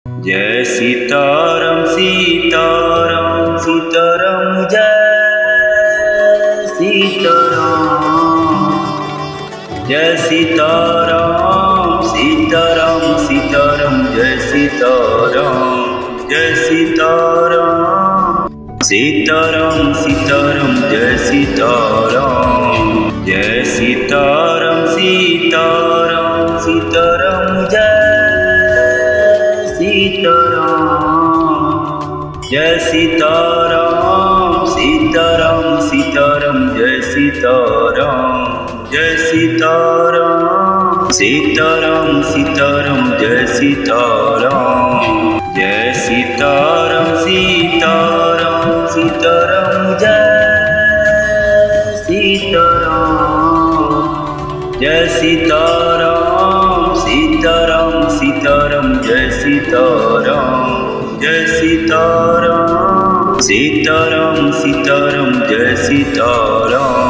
Jai Sitaram Sitaram Sitaram Jai Sitaram. Jai Sitaram Sitaram Sitaram Jai Sitaram. Jai Sitaram Sitaram Sitaram Jai Sitaram. Jai Sitaram Sitaram Sitaram Jai Sitaram. Jai Sitaram Sitaram Sitaram Jai Sitaram. Jai Sitaram Sitaram Sitaram Jai Sitaram. Jai Sitaram Sitaram Sitaram Jai Sitaram. Jai Sitaram Sitaram Sitaram Jai Sitaram. Jai Sitaram Sitaram Sitaram Jai Sitaram.